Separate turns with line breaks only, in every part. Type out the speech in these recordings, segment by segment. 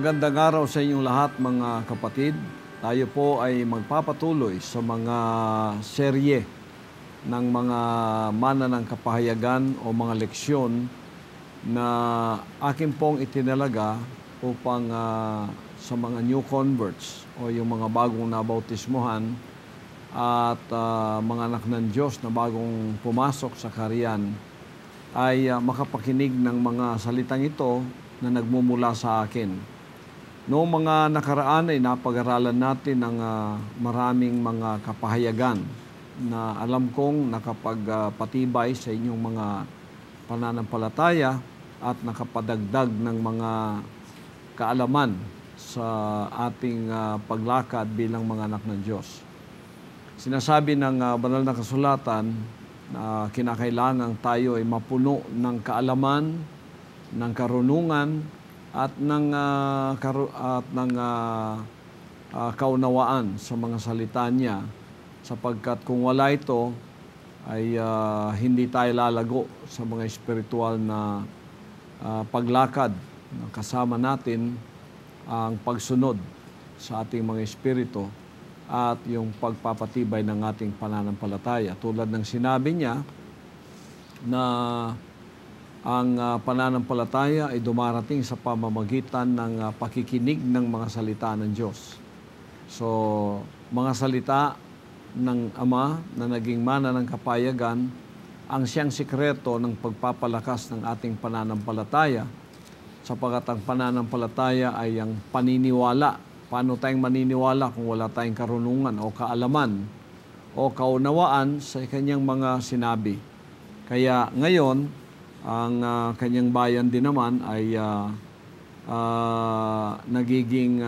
Magandang araw sa inyong lahat mga kapatid. Tayo po ay magpapatuloy sa mga serye ng mga mana ng kapahayagan o mga leksyon na akin pong itinalaga upang sa mga new converts o yung mga bagong nabautismuhan at mga anak ng Diyos na bagong pumasok sa kaharian ay makapakinig ng mga salitang ito na nagmumula sa akin. Noong mga nakaraan ay napag-aralan natin ng maraming mga kapahayagan na alam kong nakapagpatibay sa inyong mga pananampalataya at nakapadagdag ng mga kaalaman sa ating paglakad bilang mga anak ng Diyos. Sinasabi ng banal na kasulatan na kinakailangan tayo ay mapuno ng kaalaman, ng karunungan at ng kaunawaan sa mga salita niya, sapagkat kung wala ito ay hindi tayo lalago sa mga espiritual na paglakad. Kasama natin ang pagsunod sa ating mga espiritu at yung pagpapatibay ng ating pananampalataya. Tulad ng sinabi niya na ang pananampalataya ay dumarating sa pamamagitan ng pakikinig ng mga salita ng Diyos. So, mga salita ng Ama na naging mana ng kapayagan ang siyang sikreto ng pagpapalakas ng ating pananampalataya, sapagat ang pananampalataya ay ang paniniwala. Paano tayong maniniwala kung wala tayong karunungan o kaalaman o kaunawaan sa kanyang mga sinabi? Kaya ngayon, ang kanyang bayan din naman ay nagiging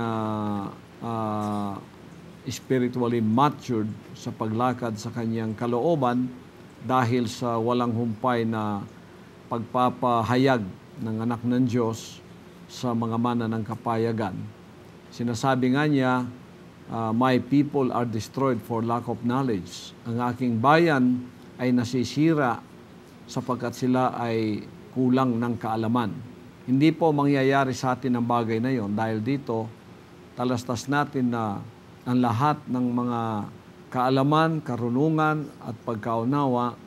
spiritually matured sa paglakad sa kanyang kalooban dahil sa walang humpay na pagpapahayag ng anak ng Diyos sa mga mana ng kapayagan. Sinasabi nga niya, my people are destroyed for lack of knowledge. Ang aking bayan ay nasisira sapagkat sila ay kulang ng kaalaman. Hindi po mangyayari sa atin ang bagay na yon dahil dito talastas natin na ang lahat ng mga kaalaman, karunungan at pagkaunawa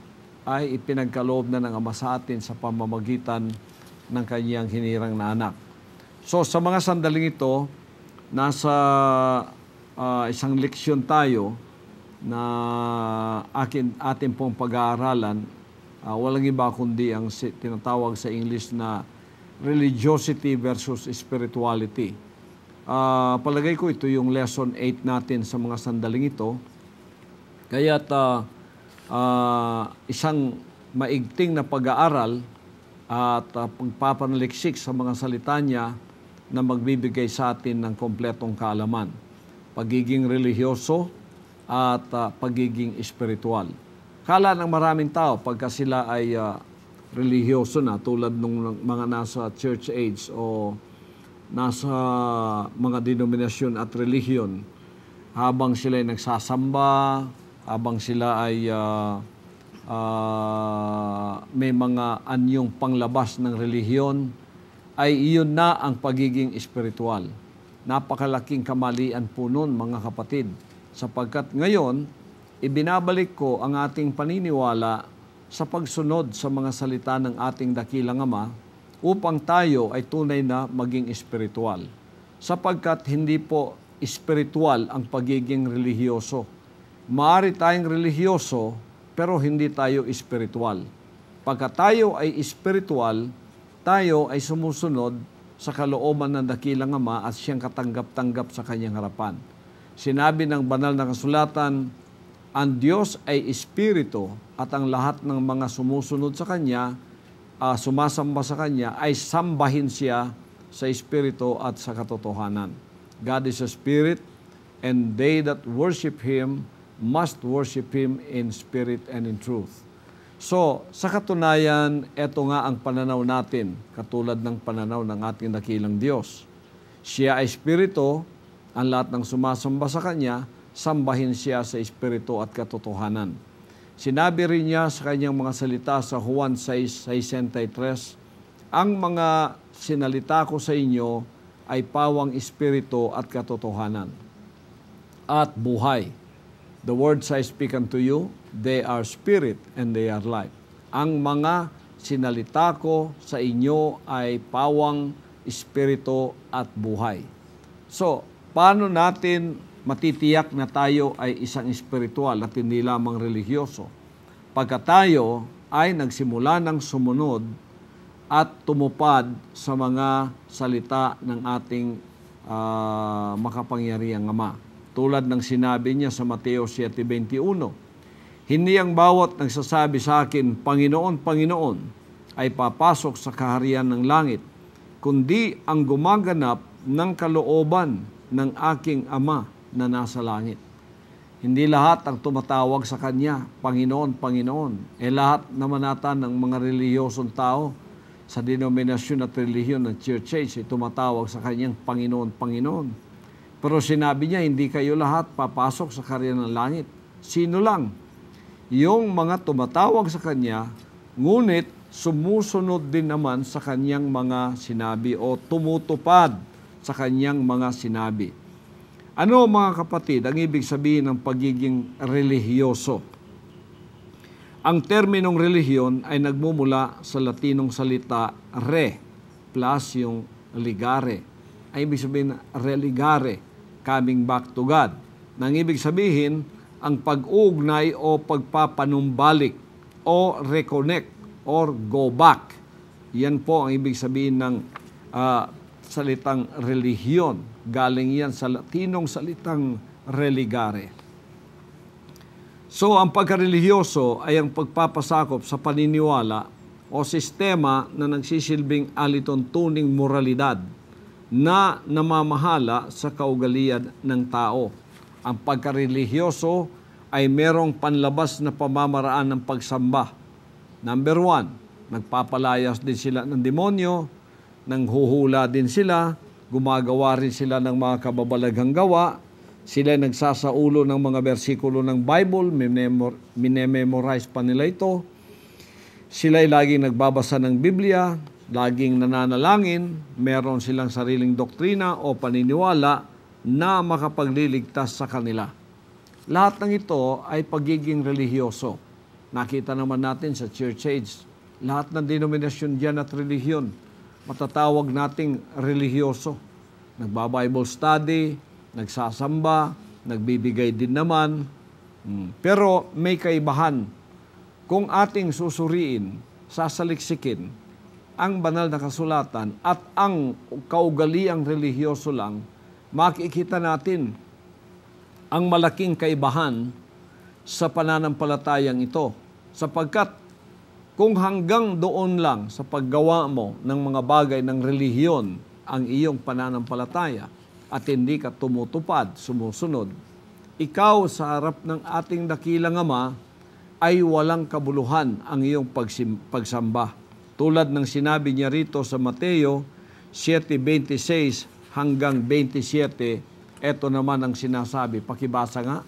ay ipinagkaloob na ng Ama sa atin sa pamamagitan ng kanyang hinirang na anak. So sa mga sandaling ito, nasa isang leksyon tayo na atin pong pag-aaralan. Walang iba kundi ang tinatawag sa English na religiosity versus spirituality. Palagay ko ito yung lesson 8 natin sa mga sandaling ito. Kaya't isang maigting na pag-aaral at pagpapanaliksik sa mga salita niya na magbibigay sa atin ng kompletong kaalaman. Pagiging religyoso at pagiging espiritual. Kala ng maraming tao pagka sila ay religyoso na tulad ng mga nasa church age o nasa mga denominasyon at relihiyon, habang sila ay nagsasamba, habang sila ay may mga anyong panglabas ng relihiyon, ay iyon na ang pagiging espiritual. Napakalaking kamalian po nun, mga kapatid, sapagkat ngayon, ibinabalik ko ang ating paniniwala sa pagsunod sa mga salita ng ating dakilang Ama upang tayo ay tunay na maging espiritual. Sapagkat hindi po espiritual ang pagiging relihiyoso. Maaari tayong relihiyoso pero hindi tayo espiritual. Pagka tayo ay espiritual, tayo ay sumusunod sa kalooban ng dakilang Ama at siyang katanggap-tanggap sa kanyang harapan. Sinabi ng banal na kasulatan, ang Diyos ay espiritu at ang lahat ng mga sumusunod sa Kanya, sumasamba sa Kanya, ay sambahin siya sa espiritu at sa katotohanan. God is a spirit, and they that worship Him must worship Him in spirit and in truth. So, sa katunayan, ito nga ang pananaw natin, katulad ng pananaw ng ating dakilang Diyos. Siya ay espiritu, ang lahat ng sumasamba sa Kanya, sambahin siya sa espiritu at katotohanan. Sinabi rin niya sa kanyang mga salita sa Juan 6:63, ang mga sinalita ko sa inyo ay pawang espiritu at katotohanan at buhay. The words I speak unto you, they are spirit and they are life. Ang mga sinalita ko sa inyo ay pawang espiritu at buhay. So, paano natin matitiyak na tayo ay isang espiritual at hindi lamang religyoso? Pagka tayo ay nagsimula ng sumunod at tumupad sa mga salita ng ating makapangyarihang Ama. Tulad ng sinabi niya sa Mateo 7:21, hindi ang bawat nagsasabi sa akin, Panginoon, Panginoon, ay papasok sa kaharian ng langit, kundi ang gumaganap ng kalooban ng aking Ama na nasa langit. Hindi lahat ang tumatawag sa Kanya, Panginoon, Panginoon. Lahat naman nata ng mga relihiyosong tao sa denominasyon at relihiyon ng Church Age ay tumatawag sa Kanyang Panginoon, Panginoon. Pero sinabi niya, hindi kayo lahat papasok sa kaharian ng langit. Sino lang? Yung mga tumatawag sa Kanya, ngunit sumusunod din naman sa Kanyang mga sinabi o tumutupad sa Kanyang mga sinabi. Ano mga kapatid, ang ibig sabihin ng pagiging relihiyoso? Ang terminong relihiyon ay nagmumula sa Latinong salita re plus yung ligare. Ay ibig sabihin religare, coming back to God. Nang ibig sabihin, ang pag-ugnay o pagpapanumbalik o reconnect or go back. Yan po ang ibig sabihin ng salitang relihiyon. Galing yan sa Latinong salitang religare. So, ang pagkarelihiyoso ay ang pagpapasakop sa paniniwala o sistema na nagsisilbing alituntuning moralidad na namamahala sa kaugalian ng tao. Ang pagkarelihiyoso ay merong panlabas na pamamaraan ng pagsamba. Number 1, nagpapalayas din sila ng demonyo, nanghuhula din sila, gumagawa rin sila ng mga kababalaghang gawa, sila nagsasaulo ng mga bersikulo ng Bible, minememorize pa nila ito, sila ay laging nagbabasa ng Biblia, laging nananalangin, meron silang sariling doktrina o paniniwala na makapagliligtas sa kanila. Lahat ng ito ay pagiging relihiyoso. Nakita naman natin sa Church Age, lahat ng denominasyon diyan at relihiyon, matatawag nating relihiyoso. Nagba-Bible study, nagsasamba, nagbibigay din naman. Pero may kaibahan. Kung ating susuriin, sasaliksikin, ang banal na kasulatan at ang kaugaliang relihiyoso lang, makikita natin ang malaking kaibahan sa pananampalatayang ito. Sapagkat kung hanggang doon lang sa paggawa mo ng mga bagay ng relihiyon ang iyong pananampalataya at hindi ka tumutupad, sumusunod, ikaw sa harap ng ating dakilang Ama ay walang kabuluhan ang iyong pagsamba. Tulad ng sinabi niya rito sa Mateo 7:26 hanggang 27, ito naman ang sinasabi. Pakibasa nga.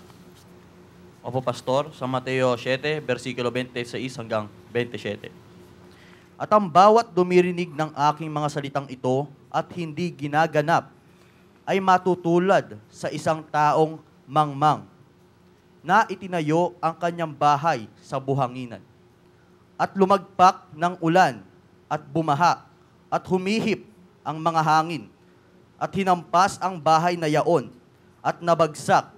Opo, Pastor, sa Mateo 7, versikulo 26 hanggang 27. At ang bawat dumirinig ng aking mga salitang ito at hindi ginaganap ay matutulad sa isang taong mangmang na itinayo ang kanyang bahay sa buhanginan. At lumagpak ng ulan at bumaha at humihip ang mga hangin at hinampas ang bahay na yaon at nabagsak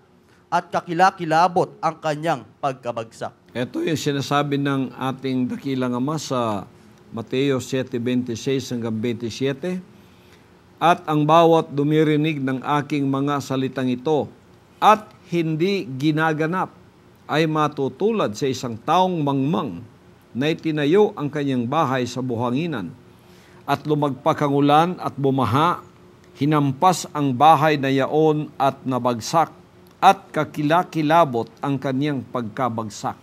at kakilakilabot ang kanyang pagkabagsak.
Ito yung sinasabi ng ating dakilang Ama sa Mateo 7:26 hanggang 27. At ang bawat dumirinig ng aking mga salitang ito at hindi ginaganap ay matutulad sa isang taong mangmang na itinayo ang kanyang bahay sa buhanginan. At lumagpak ang ulan at bumaha, hinampas ang bahay na yaon at nabagsak, at kakilakilabot ang kanyang pagkabagsak.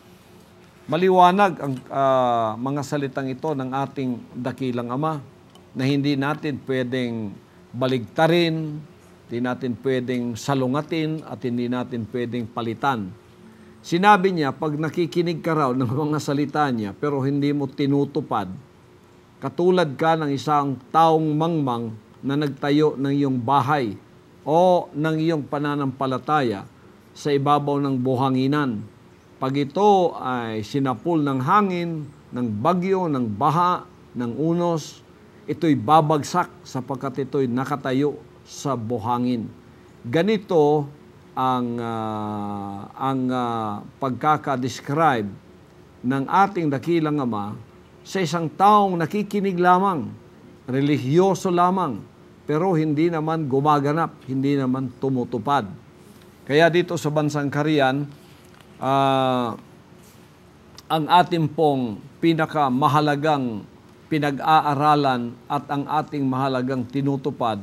Maliwanag ang mga salitang ito ng ating dakilang Ama na hindi natin pwedeng baligtarin, hindi natin pwedeng salungatin, at hindi natin pwedeng palitan. Sinabi niya, pag nakikinig ka raw ng mga salita niya, pero hindi mo tinutupad, katulad ka ng isang taong mangmang na nagtayo ng iyong bahay o ng iyong pananampalataya sa ibabaw ng buhanginan. Pag ito ay sinapul ng hangin, ng bagyo, ng baha, ng unos, ito'y babagsak sapagkat ito'y nakatayo sa buhangin. Ganito ang pagkakadescribe ng ating dakilang Ama sa isang taong nakikinig lamang, relihiyoso lamang, pero hindi naman gumaganap, hindi naman tumutupad. Kaya dito sa bansang Karian, ang ating pong pinakamahalagang pinag-aaralan at ang ating mahalagang tinutupad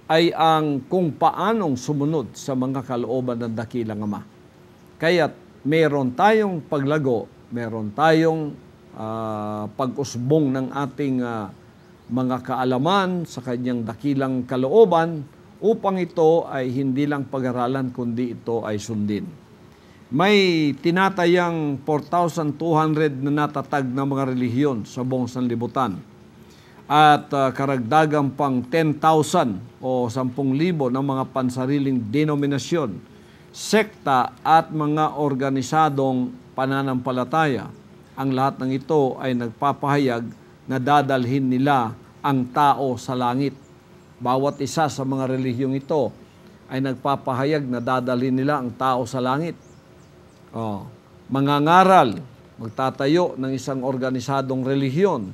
ay ang kung paanong sumunod sa mga kalooban ng dakilang Ama. Kaya't meron tayong paglago, meron tayong pag-usbong ng ating mga kaalaman sa kanyang dakilang kalooban upang ito ay hindi lang pag-aralan kundi ito ay sundin. May tinatayang 4,200 na natatag na mga relihiyon sa buong sanlibutan at karagdagang pang 10,000 o 10,000 na mga pansariling denominasyon, sekta at mga organisadong pananampalataya. Ang lahat ng ito ay nagpapahayag na dadalhin nila ang tao sa langit. Bawat isa sa mga relihiyong ito ay nagpapahayag na dadalhin nila ang tao sa langit. Mangangaral, magtatayo ng isang organisadong relihiyon.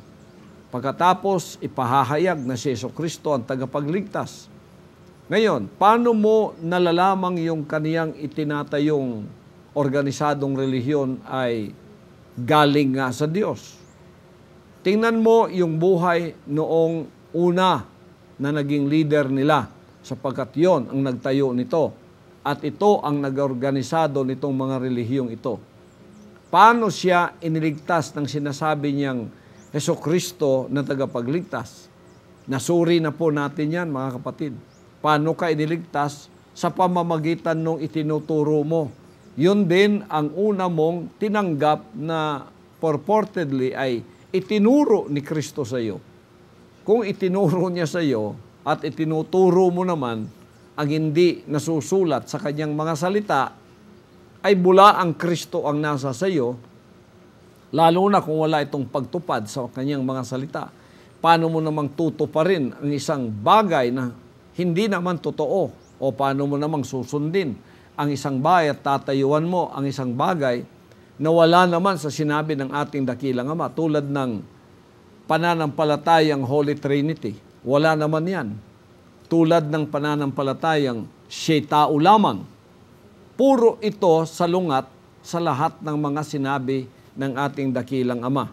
Pagkatapos, ipahahayag na si Jesucristo ang tagapagligtas. Ngayon, paano mo nalalamang yung kaniyang itinatayong organisadong relihiyon ay galing nga sa Diyos? Tingnan mo yung buhay noong una na naging leader nila sapagkat yon ang nagtayo nito at ito ang nag-organisado nitong mga relihiyong ito. Paano siya iniligtas ng sinasabi niyang Jesucristo na tagapagligtas? Nasuri na po natin yan, mga kapatid. Paano ka iniligtas? Sa pamamagitan nung itinuturo mo. Yun din ang una mong tinanggap na purportedly ay itinuro ni Kristo sa iyo. Kung itinuro niya sa iyo at itinuturo mo naman ang hindi nasusulat sa kanyang mga salita, ay bula ang Kristo ang nasa sa iyo, lalo na kung wala itong pagtupad sa kanyang mga salita. Paano mo namang tutuparin ang isang bagay na hindi naman totoo? O paano mo namang susundin ang isang bagay at tatayuan mo ang isang bagay na wala naman sa sinabi ng ating dakilang Ama, tulad ng pananampalatayang Holy Trinity. Wala naman yan. Tulad ng pananampalatayang siya'y tao lamang. Puro ito salungat sa lahat ng mga sinabi ng ating dakilang Ama.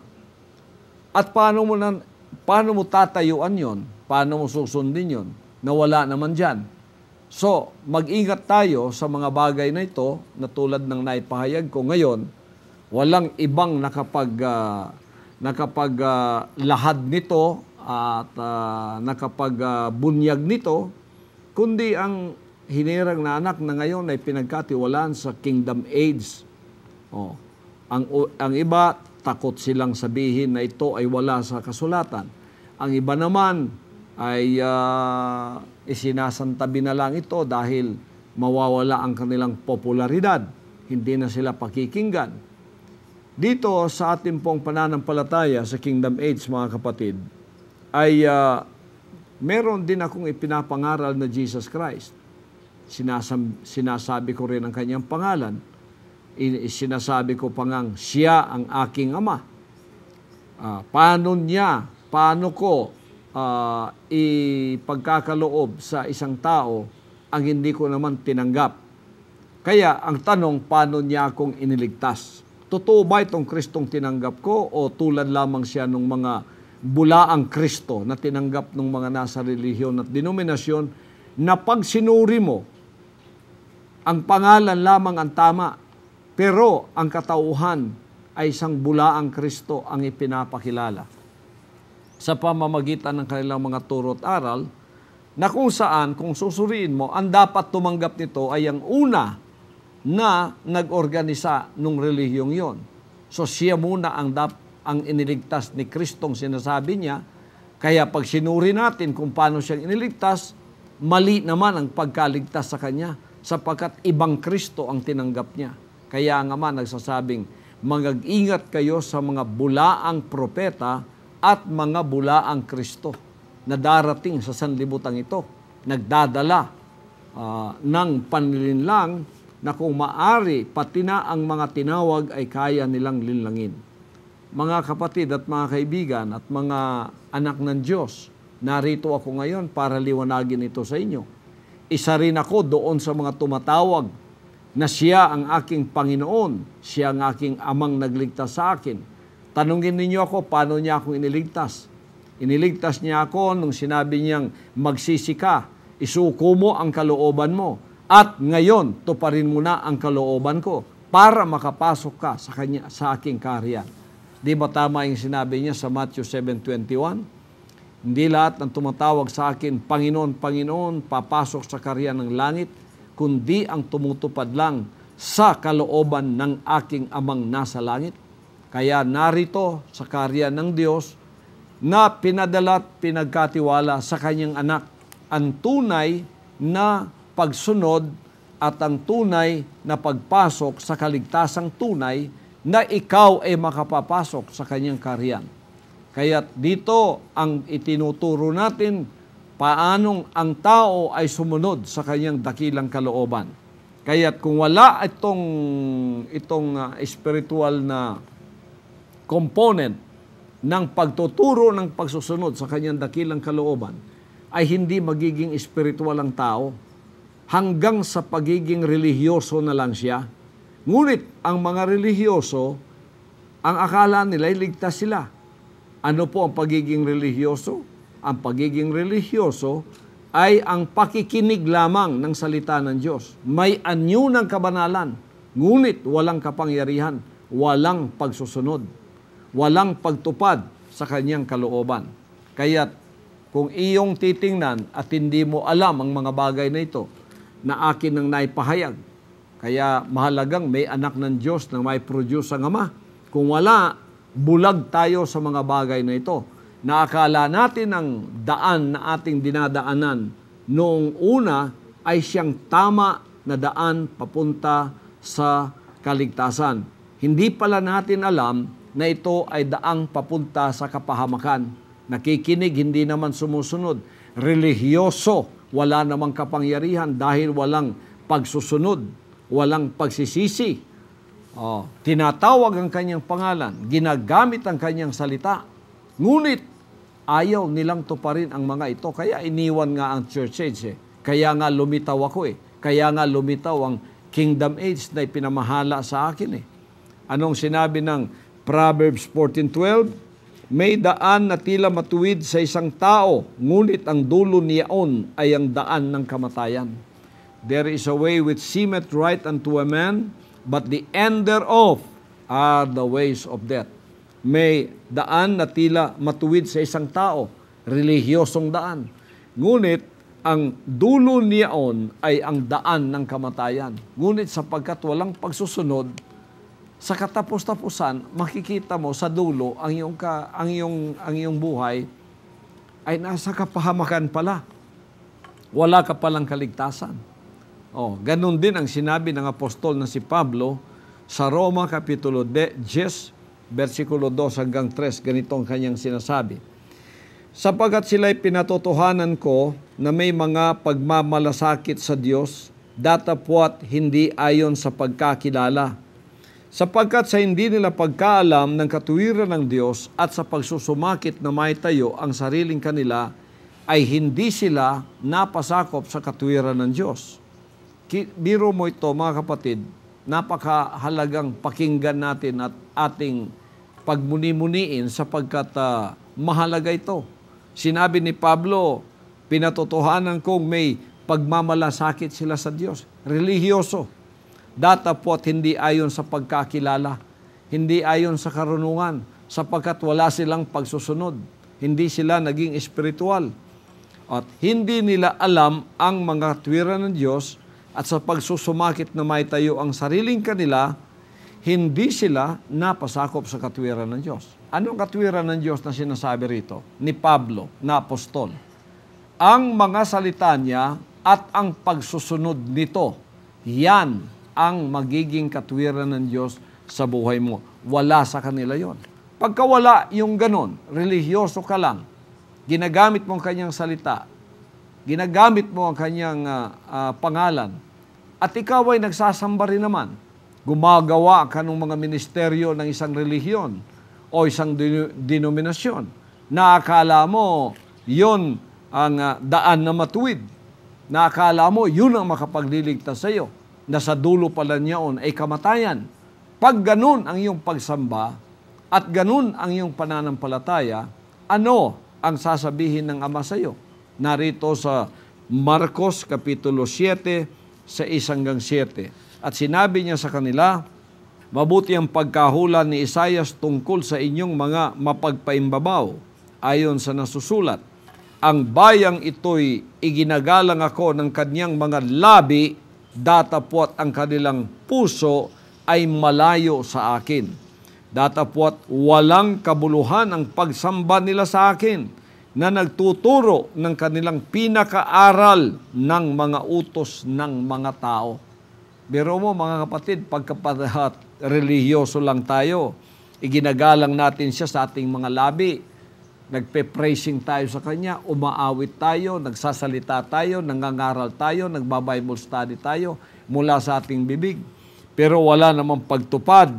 At paano mo tatayuan yon? Paano mo susundin yon? Na wala naman dyan. So, mag-ingat tayo sa mga bagay na ito na tulad ng naipahayag ko ngayon, walang ibang nakapaglahad nito at nakapagbunyag nito, kundi ang hinirang na anak na ngayon ay pinagkatiwalaan sa kingdom age. Ang iba, takot silang sabihin na ito ay wala sa kasulatan. Ang iba naman ay isinasantabi na lang ito dahil mawawala ang kanilang popularidad. Hindi na sila pakikinggan. Dito sa ating pong pananampalataya sa kingdom age, mga kapatid, ay meron din akong ipinapangaral na Jesus Christ. Sinasabi ko rin ang kanyang pangalan. Sinasabi ko pa ngang siya ang aking Ama. Paano ko ipagkakaloob sa isang tao ang hindi ko naman tinanggap? Kaya ang tanong, paano niya akong iniligtas? Totoo ba itong Kristong tinanggap ko o tulad lamang siya ng mga bulaang Kristo na tinanggap ng mga nasa relihiyon at denominasyon na pag sinuri mo, ang pangalan lamang ang tama, pero ang katauhan ay isang bulaang Kristo ang ipinapakilala sa pamamagitan ng kanilang mga turo at aral, na kung saan, kung susuriin mo, ang dapat tumanggap nito ay ang una na nag-organisa ng relihiyong yon. So siya muna ang iniligtas ni Kristong sinasabi niya, Kaya pag sinuri natin kung paano siyang iniligtas, mali naman ang pagkaligtas sa Kanya sapagkat ibang Kristo ang tinanggap niya. Kaya nga man nagsasabing, mag-ingat kayo sa mga bulaang propeta at mga bulaang Kristo na darating sa sanlibutan ito. Nagdadala ng panlilinlang na kung maari, pati na ang mga tinawag ay kaya nilang linlangin. Mga kapatid at mga kaibigan at mga anak ng Diyos, narito ako ngayon para liwanagin ito sa inyo. Isa rin ako doon sa mga tumatawag na siya ang aking Panginoon, siya ang aking amang nagligtas sa akin. Tanungin ninyo ako, paano niya akong iniligtas? Iniligtas niya ako nung sinabi niyang magsisi ka, isuko mo ang kalooban mo, at ngayon tuparin mo na ang kalooban ko para makapasok ka sa kanya, sa aking kaharian. Di ba tama yung sinabi niya sa Matthew 7:21? Hindi lahat ng tumatawag sa akin, Panginoon, Panginoon, papasok sa kaharian ng langit, kundi ang tumutupad lang sa kalooban ng aking amang nasa langit. Kaya narito sa kaharian ng Diyos na pinadala at pinagkatiwala sa kanyang anak ang tunay na pagsunod at ang tunay na pagpasok sa kaligtasang tunay na ikaw ay makapapasok sa kanyang kaharian. Kaya dito ang itinuturo natin paanong ang tao ay sumunod sa kanyang dakilang kalooban. Kaya kung wala itong spiritual na component ng pagtuturo ng pagsusunod sa kanyang dakilang kalooban, ay hindi magiging spiritual ang tao hanggang sa pagiging relihiyoso na lang siya. Ngunit ang mga relihiyoso, ang akala nila ay ligtas sila. Ano po ang pagiging relihiyoso? Ang pagiging relihiyoso ay ang pakikinig lamang ng salita ng Diyos. May anyo ng kabanalan, ngunit walang kapangyarihan, walang pagsusunod, walang pagtupad sa kanyang kalooban. Kaya kung iyong titingnan at hindi mo alam ang mga bagay na ito, na akin ang naipahayag, kaya mahalagang may anak ng Diyos na may produce ang Ama. Kung wala, bulag tayo sa mga bagay na ito. Naakala natin ang daan na ating dinadaanan noong una ay siyang tama na daan papunta sa kaligtasan. Hindi pala natin alam na ito ay daang papunta sa kapahamakan. Nakikinig, hindi naman sumusunod. Relihiyoso, wala namang kapangyarihan dahil walang pagsusunod, walang pagsisisi. Tinatawag ang kanyang pangalan, ginagamit ang kanyang salita. Ngunit ayaw nilang tuparin ang mga ito. Kaya iniwan nga ang church age. Kaya nga lumitaw ako . Kaya nga lumitaw ang kingdom age na ipinamahala sa akin . Anong sinabi ng Proverbs 14:12? May daan na tila matuwid sa isang tao, ngunit ang dulo niyaon ay ang daan ng kamatayan. There is a way which seemeth right unto a man, but the end thereof are the ways of death. May daan na tila matuwid sa isang tao, relihiyosong daan. Ngunit ang dulo niyaon ay ang daan ng kamatayan. Ngunit sapagkat walang pagsusunod, sa katapos-tapusan, makikita mo sa dulo ang iyong buhay ay nasa kapahamakan pala. Wala ka palang kaligtasan. Ganun din ang sinabi ng apostol na si Pablo sa Roma Kapitulo 10, versikulo 2 hanggang 3. Ganito ang kanyang sinasabi. Sapagat sila'y pinatotohanan ko na may mga pagmamalasakit sa Diyos, datapwat hindi ayon sa pagkakilala. Sapagkat sa hindi nila pagkaalam ng katuwiran ng Diyos at sa pagsusumakit na may tayo ang sariling kanila, ay hindi sila napasakop sa katuwiran ng Diyos. Biro mo ito, mga kapatid, napakahalagang pakinggan natin at ating pagmuni-muniin sapagkat mahalaga ito. Sinabi ni Pablo, pinatotohanan kong may pagmamalasakit sila sa Diyos. Relihiyoso. Datapwat hindi ayon sa pagkakilala, hindi ayon sa karunungan, sapagkat wala silang pagsusunod. Hindi sila naging espiritual. At hindi nila alam ang mga tuwiran ng Diyos at sa pagsusumakit na may tayo ang sariling kanila, hindi sila napasakop sa katuwiran ng Diyos. Anong katwiran ng Diyos na sinasabi rito? Ni Pablo, na apostol. Ang mga salita niya at ang pagsusunod nito, yan ang magiging katwiran ng Diyos sa buhay mo. Wala sa kanila yon. Pagka wala yung ganon, religyoso ka lang, ginagamit mo ang kanyang salita, ginagamit mo ang kanyang pangalan, at ikaw ay nagsasamba rin naman, gumagawa ka ng mga ministeryo ng isang relihiyon o isang denominasyon, na akala mo yun ang daan na matuwid, na akala mo yun ang makapagliligtas sa iyo, na sa dulo pala niyaon ay kamatayan. Pag ganun ang iyong pagsamba at ganun ang iyong pananampalataya, ano ang sasabihin ng Ama sa iyo? Narito sa Marcos Kapitulo 7, sa 1-7. At sinabi niya sa kanila, mabuti ang pagkahula ni Isaias tungkol sa inyong mga mapagpaimbabaw, ayon sa nasusulat. Ang bayang ito'y iginagalang ako ng kanyang mga labi, datapwat ang kanilang puso ay malayo sa akin. Datapwat walang kabuluhan ang pagsamba nila sa akin, na nagtuturo ng kanilang pinakaaral ng mga utos ng mga tao. Biro mo mga kapatid, pagkapahat religyoso lang tayo, iginagalang natin siya sa ating mga labi, nagpe-praising tayo sa Kanya, umaawit tayo, nagsasalita tayo, nangangaral tayo, nagba-Bible study tayo mula sa ating bibig. Pero wala namang pagtupad.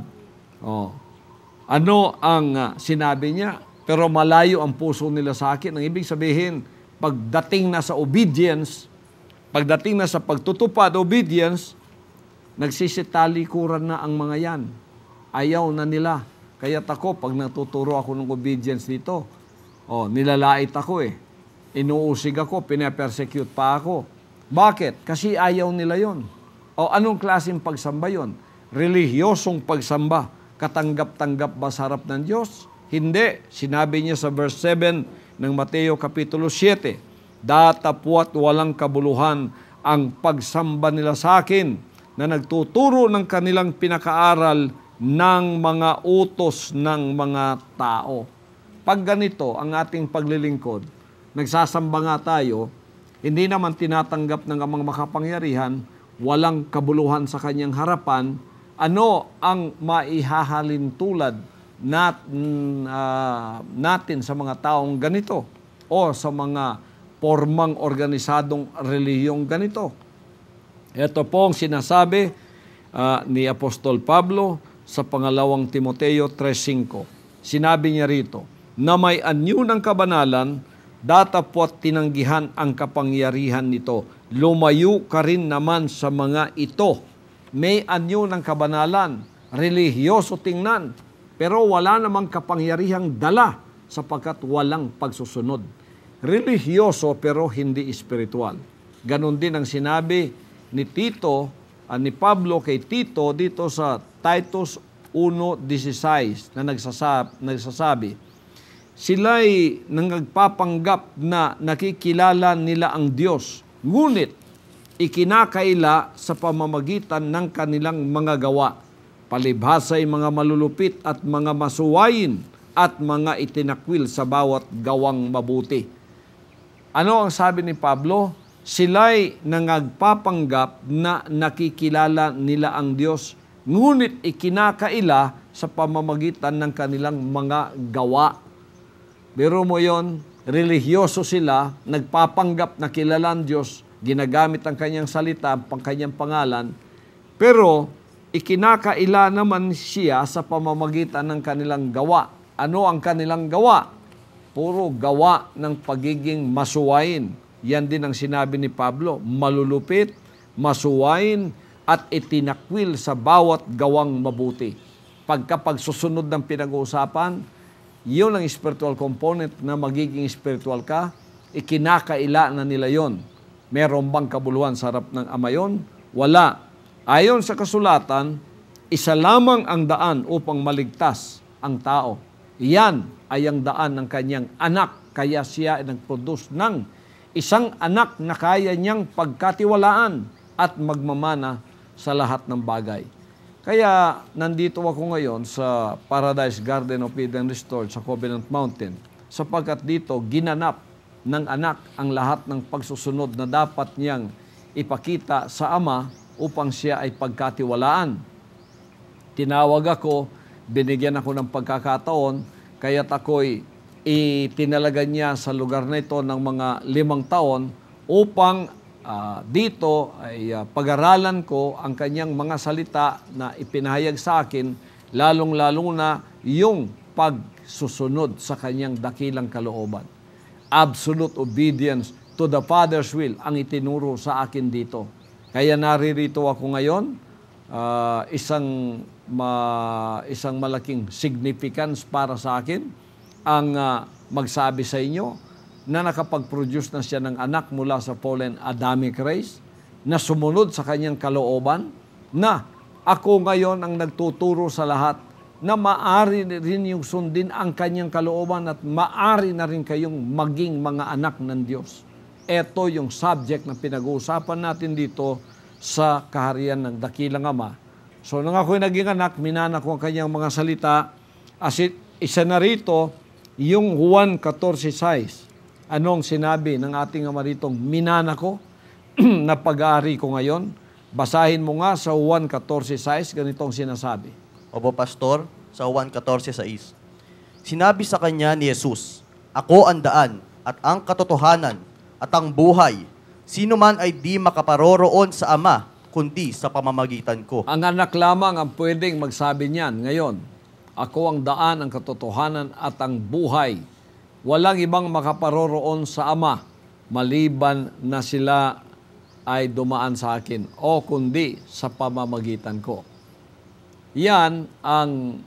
Ano ang sinabi niya? Pero malayo ang puso nila sa akin. Ang ibig sabihin, pagdating na sa obedience, pagdating na sa pagtutupad, obedience, nagsisitalikuran na ang mga yan. Ayaw na nila. Kaya't ako, pag natuturo ako ng obedience dito, nilalait ako inuusig ako, pinapersecute pa ako. Bakit? Kasi ayaw nila yon. Anong klaseng pagsamba yon? Relihiyosong pagsamba. Katanggap-tanggap ba sa harap ng Diyos? Hindi. Sinabi niya sa verse 7 ng Mateo Kapitulo 7, datapwat walang kabuluhan ang pagsamba nila sa akin, na nagtuturo ng kanilang pinakaaral ng mga utos ng mga tao. Pag ganito ang ating paglilingkod, nagsasamba nga tayo, hindi naman tinatanggap ng mga makapangyarihan, walang kabuluhan sa kanyang harapan, ano ang maihahalin tulad natin sa mga taong ganito o sa mga formang organisadong relihiyong ganito? Ito po ang sinasabi ni Apostol Pablo sa pangalawang Timoteo 3:5. Sinabi niya rito, na may anyo ng kabanalan, datapwat tinanggihan ang kapangyarihan nito. Lumayo ka rin naman sa mga ito. May anyo ng kabanalan, relihiyoso tingnan, pero wala namang kapangyarihang dala sapagkat walang pagsusunod. Relihiyoso pero hindi espiritual. Ganon din ang sinabi ni Pablo kay Tito dito sa Titus 1:16 na nagsasabi, sila'y nagpapanggap na nakikilala nila ang Diyos, ngunit ikinakaila sa pamamagitan ng kanilang mga gawa, palibhasay mga malulupit at mga masuwayin at mga itinakwil sa bawat gawang mabuti. Ano ang sabi ni Pablo? Sila'y nagpapanggap na nakikilala nila ang Diyos, ngunit ikinakaila sa pamamagitan ng kanilang mga gawa. Biro mo yon, relihiyoso sila, nagpapanggap na kilala ang Diyos, ginagamit ang kanyang salita, ang kanyang pangalan, pero ikinakaila naman siya sa pamamagitan ng kanilang gawa. Ano ang kanilang gawa? Puro gawa ng pagiging masuwain. Yan din ang sinabi ni Pablo, malulupit, masuwain, at itinakwil sa bawat gawang mabuti. Pagsusunod ng pinag-uusapan, yun ang spiritual component na magiging spiritual ka, ikinakaila na nila yon. Meron bang kabuluhan sa harap ng Ama yon? Wala. Ayon sa kasulatan, isa lamang ang daan upang maligtas ang tao. Iyan ay ang daan ng kanyang anak, kaya siya ay nag-produce ng isang anak na kaya niyang pagkatiwalaan at magmamana sa lahat ng bagay. Kaya nandito ako ngayon sa Paradise Garden of Eden Restored sa Covenant Mountain sapagkat dito ginanap ng anak ang lahat ng pagsusunod na dapat niyang ipakita sa Ama upang siya ay pagkatiwalaan. Tinawag ako, binigyan ako ng pagkakataon, kaya't ako'y itinalagan niya sa lugar na ito ng mga 5 taon upang dito ay pag-aralan ko ang kanyang mga salita na ipinahayag sa akin, lalong-lalong na yung pagsusunod sa kanyang dakilang kalooban. Absolute obedience to the Father's will ang itinuro sa akin dito. Kaya naririto ako ngayon, isang malaking significance para sa akin ang magsabi sa inyo na nakapag-produce na siya ng anak mula sa fallen Adamic race, na sumunod sa kanyang kalooban, na ako ngayon ang nagtuturo sa lahat na maari rin yung sundin ang kanyang kalooban at maari na rin kayong maging mga anak ng Diyos. Ito yung subject na pinag-uusapan natin dito sa kaharian ng dakilang Ama. So nang ako'y naging anak, minanak ko ang kanyang mga salita. As isa na rito, yung Juan 14:6. Anong sinabi ng ating Ama ritong minanak ko na pag-aari ko ngayon? Basahin mo nga sa Juan 14:6, ganitong sinasabi.
Opo, Pastor, sa Juan 14:6. Sinabi sa kanya ni Jesus, "Ako ang daan at ang katotohanan at ang buhay. Sino man ay di makaparoroon sa Ama, kundi sa pamamagitan ko."
Ang anak lamang ang pwedeng magsabi niyan ngayon. Ako ang daan, ang katotohanan at ang buhay. Walang ibang makaparoroon sa Ama maliban na sila ay dumaan sa akin o kundi sa pamamagitan ko. Yan ang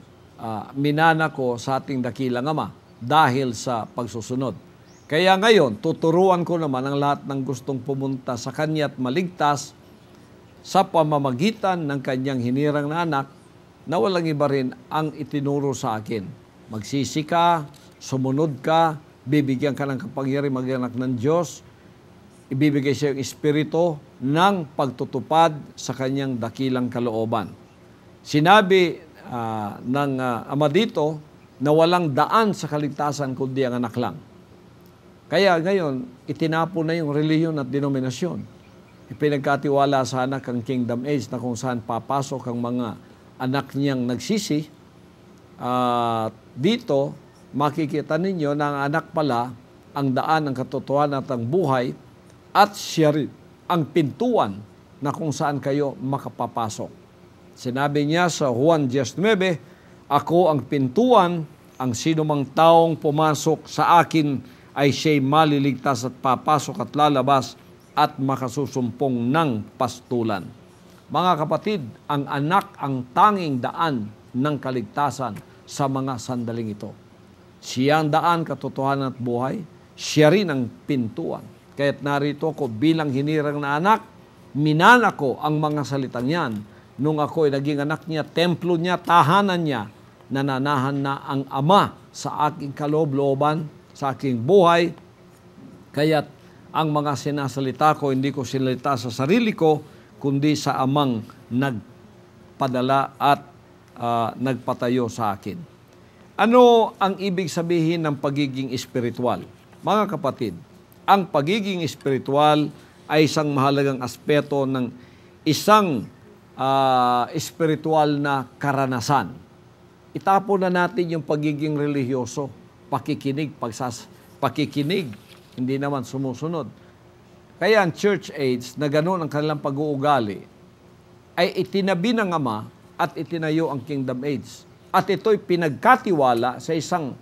minana ko sa ating dakilang Ama dahil sa pagsusunod. Kaya ngayon, tuturuan ko naman ang lahat ng gustong pumunta sa Kanya at maligtas sa pamamagitan ng Kanyang hinirang na anak na walang iba rin ang itinuro sa akin. Magsisi ka, sumunod ka, bibigyan ka ng kapangyarihan maging anak ng Diyos, ibibigay siya yung espiritu ng pagtutupad sa kanyang dakilang kalooban. Sinabi ng Ama dito na walang daan sa kaligtasan kundi ang anak lang. Kaya ngayon, itinapo na yung relihiyon at denominasyon. Ipinagkatiwala sa anak ang kingdom age na kung saan papasok ang mga anak niyang nagsisi. Dito, makikita ninyo na ang anak pala ang daan ng katotohanan at ang buhay at siya rin ang pintuan na kung saan kayo makapapasok. Sinabi niya sa Juan 10:9, "Ako ang pintuan, ang sinumang taong pumasok sa akin ay siya'y maliligtas at papasok at lalabas at makasusumpong ng pastulan." Mga kapatid, ang anak ang tanging daan ng kaligtasan sa mga sandaling ito. Siya ang daan, katotohanan at buhay. Siya rin ang pintuan. Kaya't narito ko bilang hinirang na anak, minana ko ang mga salitang yan. Nung ako ay naging anak niya, templo niya, tahanan niya, nananahan na ang Ama sa aking kaloob-looban, sa aking buhay. Kaya't ang mga sinasalita ko, hindi ko sinalita sa sarili ko, kundi sa Amang nagpadala at nagpatayo sa akin. Ano ang ibig sabihin ng pagiging espiritual? Mga kapatid, ang pagiging espiritual ay isang mahalagang aspeto ng isang espiritual na karanasan. Itapon na natin yung pagiging religyoso, pakikinig, hindi naman sumusunod. Kaya ang church age na gano'n ang kanilang pag-uugali ay itinabi ng Ama at itinayo ang kingdom age. At ito'y pinagkatiwala sa isang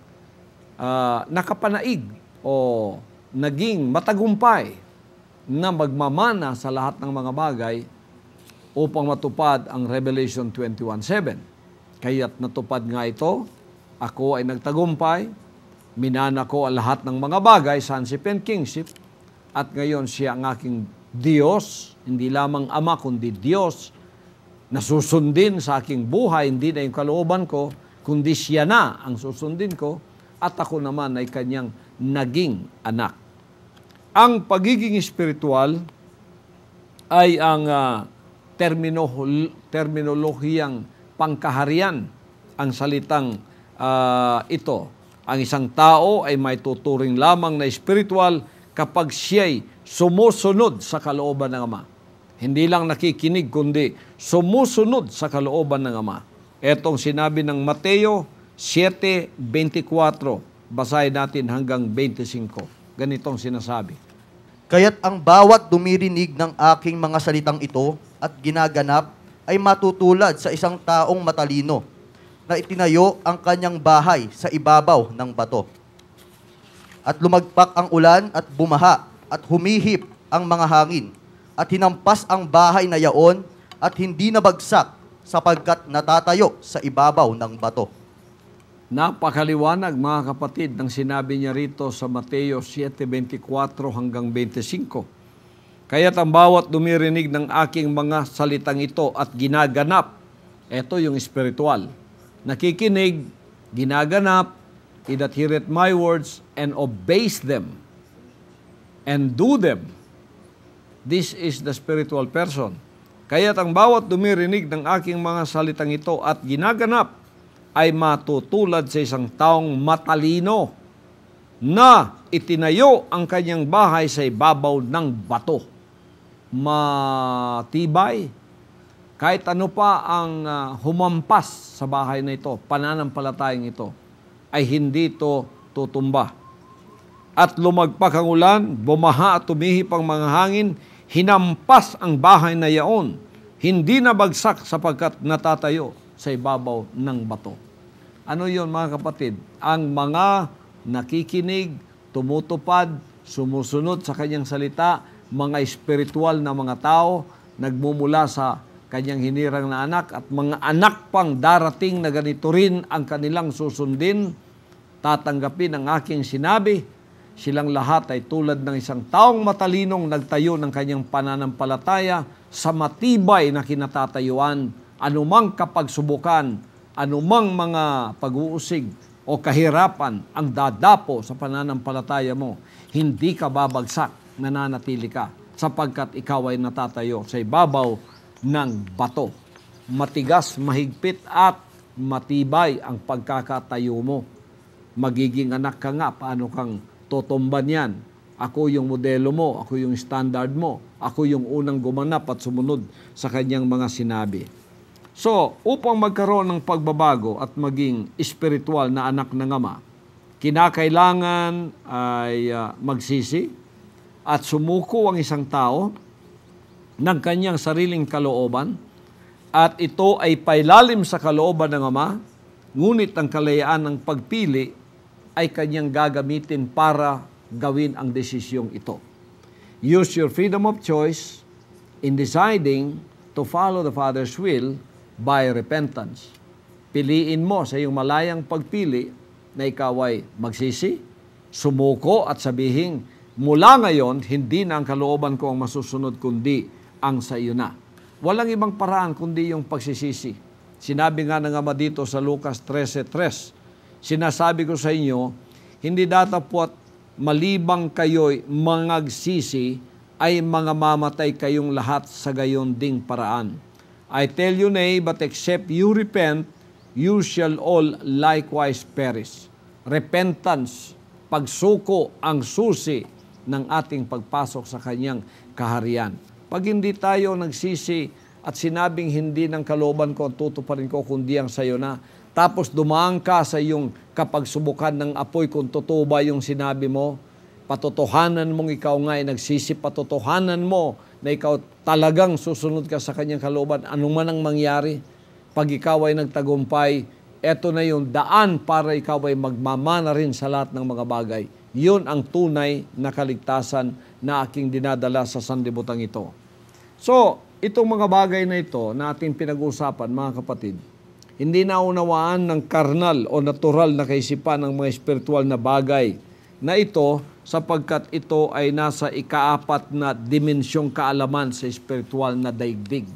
nakapanaig o naging matagumpay na magmamana sa lahat ng mga bagay upang matupad ang Revelation 21:7. Kaya't natupad nga ito, ako ay nagtagumpay, minana ko ang lahat ng mga bagay, sonship and kingship, at ngayon siya ang aking Diyos, hindi lamang Ama kundi Diyos, na susundin sa aking buhay, hindi na yung kalooban ko, kundi siya na ang susundin ko, at ako naman ay kanyang naging anak. Ang pagiging espiritual ay ang termino terminolohiyang pangkaharian ang salitang ito. Ang isang tao ay may tuturing lamang na espiritual kapag siya'y sumusunod sa kalooban ng Ama. Hindi lang nakikinig, kundi sumusunod sa kalooban ng Ama. Etong sinabi ng Mateo 7:24. Basahin natin hanggang 25. Ganitong sinasabi.
Kaya't ang bawat dumirinig ng aking mga salitang ito at ginaganap ay matutulad sa isang taong matalino na itinayo ang kanyang bahay sa ibabaw ng bato. At lumagpak ang ulan at bumaha at humihip ang mga hangin at hinampas ang bahay na yaon at hindi nabagsak sapagkat natatayo sa ibabaw ng bato.
Napakaliwanag mga kapatid ng sinabi niya rito sa Mateo 7:24 hanggang 25. Kaya't ang bawat dumirinig ng aking mga salitang ito at ginaganap, ito yung spiritual. Nakikinig, ginaganap, he that heareth my words and obeys them and do them. This is the spiritual person. Kaya't ang bawat dumirinig ng aking mga salitang ito at ginaganap, ay matutulad sa isang taong matalino na itinayo ang kanyang bahay sa ibabaw ng bato. Matibay. Kahit ano pa ang humampas sa bahay na ito, pananampalatayang ito, ay hindi ito tutumba. At lumagpak ang ulan, bumaha at tumihip ang mga hangin, hinampas ang bahay na yaon, hindi nabagsak sapagkat natatayo sa ibabaw ng bato. Ano yon mga kapatid? Ang mga nakikinig, tumutupad, sumusunod sa kanyang salita, mga espiritual na mga tao, nagmumula sa kanyang hinirang na anak at mga anak pang darating na ganito rin ang kanilang susundin, tatanggapin ang aking sinabi, silang lahat ay tulad ng isang taong matalinong nagtayo ng kanyang pananampalataya sa matibay na kinatatayuan, anumang kapagsubukan, anumang mga pag-uusig o kahirapan ang dadapo sa pananampalataya mo, hindi ka babagsak, nananatili ka, sapagkat ikaw ay natatayo sa ibabaw ng bato. Matigas, mahigpit at matibay ang pagkakatayo mo. Magiging anak ka nga, paano kang tutumban yan? Ako yung modelo mo, ako yung standard mo, ako yung unang gumanap at sumunod sa kanyang mga sinabi. So, upang magkaroon ng pagbabago at maging espiritual na anak ng Ama, kinakailangan ay magsisi at sumuko ang isang tao ng kanyang sariling kalooban at ito ay pailalim sa kalooban ng Ama, ngunit ang kalayaan ng pagpili ay kanyang gagamitin para gawin ang desisyong ito. Use your freedom of choice in deciding to follow the Father's will by repentance. Piliin mo sa iyong malayang pagpili na ikaw ay magsisi, sumuko at sabihin, mula ngayon, hindi na ang kalooban ko ang masusunod kundi ang sa iyo na. Walang ibang paraan kundi yung pagsisisi. Sinabi nga ng Ama dito sa Lucas 13:3, sinasabi ko sa inyo, hindi datapwat malibang kayo'y mangagsisi ay mga mamatay kayong lahat sa gayon ding paraan. I tell you nay, but except you repent, you shall all likewise perish. Repentance, pagsuko ang susi ng ating pagpasok sa kanyang kaharian. Pag hindi tayo nagsisi at sinabing hindi ng kalooban ko, tutuparin ko kundi ang sayo na, tapos dumaan ka sa iyong kapagsubukan ng apoy kung totoo ba yung sinabi mo, patotohanan mong ikaw nga ay nagsisi, patotohanan mo na ikaw talagang susunod ka sa kanyang kalooban, anuman ang mangyari, pag ikaw ay nagtagumpay, eto na yung daan para ikaw ay magmamana rin sa lahat ng mga bagay. Yun ang tunay na kaligtasan na aking dinadala sa sanlibutan ito. So, itong mga bagay na ito na ating pinag-uusapan, mga kapatid, hindi naunawaan ng karnal o natural na kaisipan ng mga espiritual na bagay na ito sapagkat ito ay nasa ikaapat na dimensyong kaalaman sa espiritual na daigdig.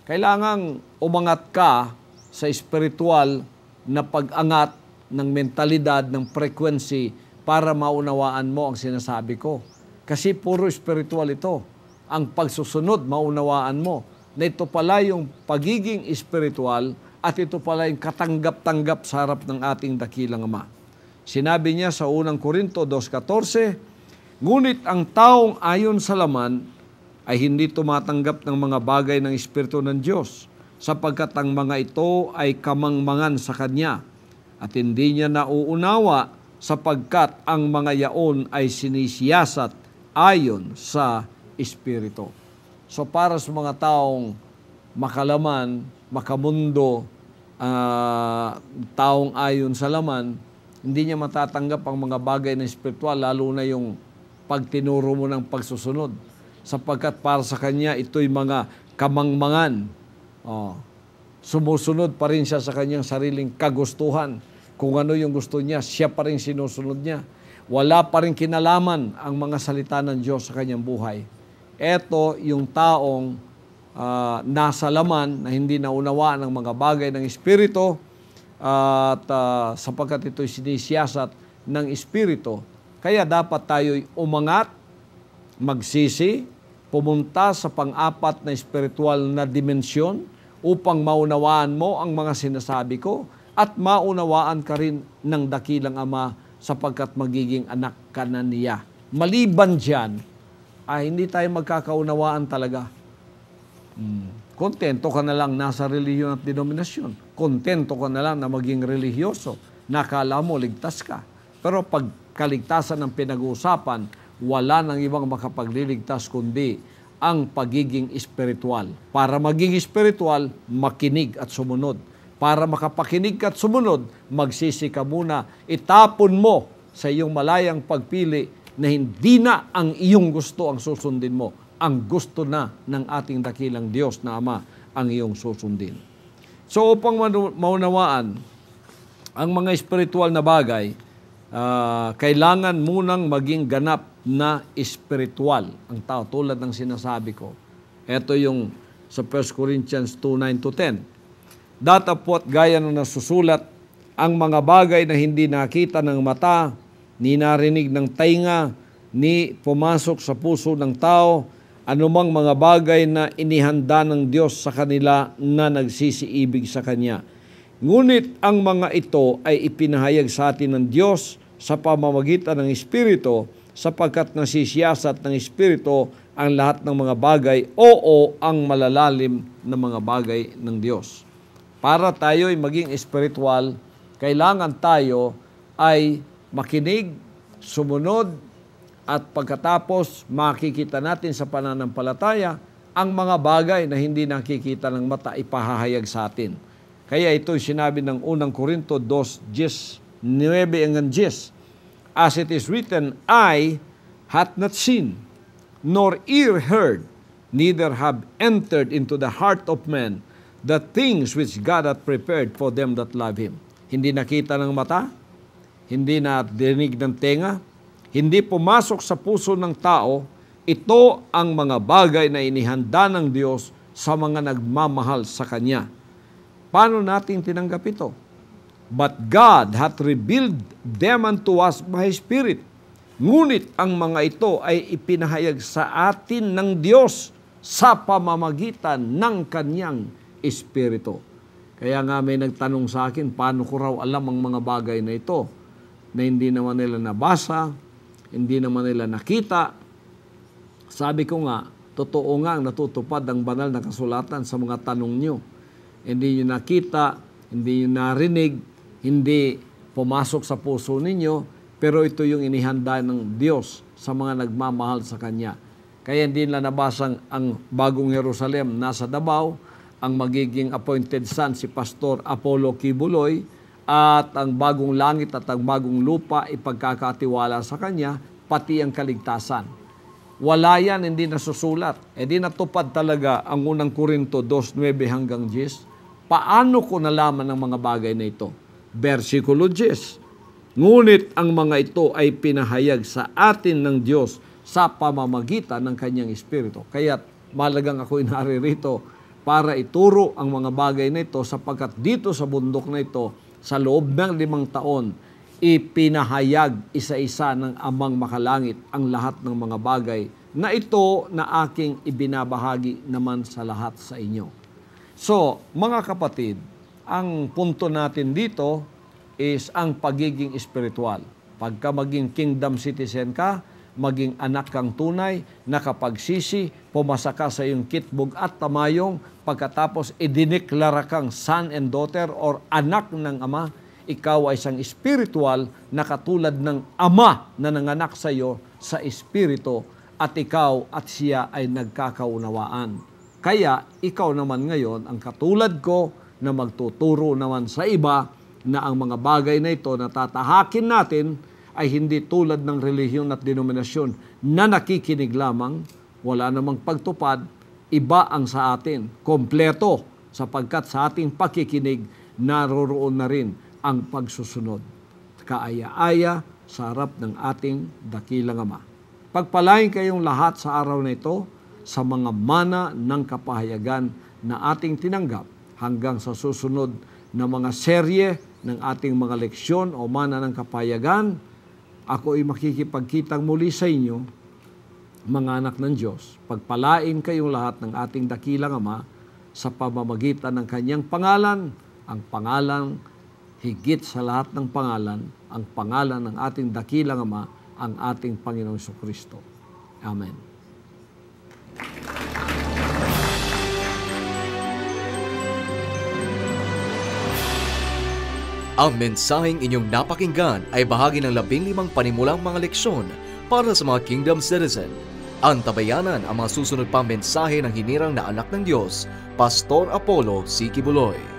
Kailangang umangat ka sa espiritual na pag-angat ng mentalidad, ng frequency para maunawaan mo ang sinasabi ko. Kasi puro espiritual ito. Ang pagsusunod, maunawaan mo. na ito pala yung pagiging espiritual at ito pala yung katanggap-tanggap sa harap ng ating dakilang Ama. Sinabi niya sa unang Korinto 2:14, ngunit ang taong ayon sa laman ay hindi tumatanggap ng mga bagay ng Espiritu ng Diyos, sapagkat ang mga ito ay kamangmangan sa Kanya, at hindi niya nauunawa sapagkat ang mga yaon ay sinisiyasat ayon sa Espiritu. So para sa mga taong makalaman, makamundo, taong ayon sa laman, hindi niya matatanggap ang mga bagay na espiritual, lalo na yung pagtinuro mo ng pagsusunod. Sapagkat para sa kanya, ito'y mga kamangmangan. Sumusunod pa rin siya sa kanyang sariling kagustuhan. Kung ano yung gusto niya, siya pa rin sinusunod niya. Wala pa rin kinalaman ang mga salita ng Diyos sa kanyang buhay. Ito yung taong nasa laman na hindi naunawaan ng mga bagay ng Espiritu at sapagkat ito'y sinisiyasat ng Espiritu. Kaya dapat tayo'y umangat, magsisi, pumunta sa pang-apat na espiritual na dimensyon upang maunawaan mo ang mga sinasabi ko at maunawaan ka rin ng dakilang Ama sapagkat magiging anak ka na niya. Maliban dyan, hindi tayo magkakaunawaan talaga. Kontento ka na lang nasa relihiyon at denominasyon. Kontento ka na lang na maging religyoso. Nakala mo, ligtas ka. Pero pag kaligtasan ng pinag-uusapan, wala nang ibang makapagliligtas kundi ang pagiging espiritual. Para maging espiritual, makinig at sumunod. Para makapakinig at sumunod, magsisi ka muna. Itapon mo sa iyong malayang pagpili na hindi na ang iyong gusto ang susundin mo. Ang gusto na ng ating dakilang Diyos na Ama ang iyong susundin. So upang maunawaan ang mga espiritual na bagay, kailangan munang maging ganap na espiritual ang tao, tulad ng sinasabi ko. Ito yung sa 1 Corinthians 2:9-10. Datapwat gaya ng nasusulat, ang mga bagay na hindi nakita ng mata, ni narinig ng tainga, ni pumasok sa puso ng tao, anumang mga bagay na inihanda ng Diyos sa kanila na nagsisiibig sa Kanya. Ngunit ang mga ito ay ipinahayag sa atin ng Diyos sa pamamagitan ng Espiritu, sapagkat nasisiyasat ng Espiritu ang lahat ng mga bagay, oo, ang malalalim na mga bagay ng Diyos. Para tayo'y maging espiritual, kailangan tayo ay makinig, sumunod, at pagkatapos makikita natin sa pananampalataya ang mga bagay na hindi nakikita ng mata ipahahayag sa atin. Kaya ito sinabi ng unang Korinto 2:9-10. As it is written, eye hath not seen, nor ear heard, neither have entered into the heart of man the things which God hath prepared for them that love Him. Hindi nakita ng mata, hindi nadinig ng tenga, hindi pumasok sa puso ng tao, ito ang mga bagay na inihanda ng Diyos sa mga nagmamahal sa Kanya. Paano natin tinanggap ito? But God hath revealed them unto us by His Spirit. Ngunit ang mga ito ay ipinahayag sa atin ng Diyos sa pamamagitan ng Kanyang Espiritu. Kaya nga may nagtanong sa akin, paano ko raw alam ang mga bagay na ito na hindi naman nila nabasa, hindi naman nila nakita. Sabi ko nga, totoo nga ang natutupad ang banal na kasulatan sa mga tanong nyo. Hindi nyo nakita, hindi nyo narinig, hindi pumasok sa puso ninyo, pero ito yung inihanda ng Diyos sa mga nagmamahal sa Kanya. Kaya hindi na nabasang ang bagong Jerusalem nasa Davao, ang magiging appointed son si Pastor Apollo Kibuloy, at ang bagong langit at ang bagong lupa ipagkakatiwala sa Kanya, pati ang kaligtasan. Wala yan, hindi nasusulat. Di natupad talaga ang unang Korinto 2:9-10. Paano ko nalaman ang mga bagay na ito? Versikulo 10. Ngunit ang mga ito ay pinahayag sa atin ng Diyos sa pamamagitan ng Kanyang Espiritu. Kaya malagang ako'y naririto para ituro ang mga bagay na ito, sapagkat dito sa bundok na ito, sa loob ng 5 taon, ipinahayag isa-isa ng Amang Makalangit ang lahat ng mga bagay na ito na aking ibinabahagi naman sa lahat sa inyo. So, mga kapatid, ang punto natin dito is ang pagiging espiritual. Pagka maging kingdom citizen ka, maging anak kang tunay, nakapagsisi, pumasa ka sa iyong kitbog at tamayong, pagkatapos idineklara kang son and daughter or anak ng Ama, ikaw ay isang spiritual na katulad ng Ama na nanganak sa iyo sa espiritu at ikaw at siya ay nagkakaunawaan. Kaya ikaw naman ngayon ang katulad ko na magtuturo naman sa iba na ang mga bagay na ito na tatahakin natin ay hindi tulad ng relihiyon at denominasyon na nakikinig lamang, wala namang pagtupad, iba ang sa atin, kompleto, sapagkat sa ating pakikinig, naroroon na rin ang pagsusunod. Kaaya-aya sa harap ng ating dakilang Ama. Pagpalain kayong lahat sa araw na ito sa mga mana ng kapahayagan na ating tinanggap hanggang sa susunod na mga serye ng ating mga leksyon o mana ng kapahayagan. Ako ay makikipagkitang muli sa inyo, mga anak ng Diyos. Pagpalain kayong lahat ng ating dakilang Ama sa pamamagitan ng kanyang pangalan, ang pangalan higit sa lahat ng pangalan, ang pangalan ng ating dakilang Ama, ang ating Panginoong Jesucristo. Amen.
Ang mensaheng inyong napakinggan ay bahagi ng 15 panimulang mga leksyon para sa mga kingdom citizen. Antabayanan ang mga susunod pang mensahe ng hinirang na anak ng Diyos, Pastor Apollo C. Kibuloy.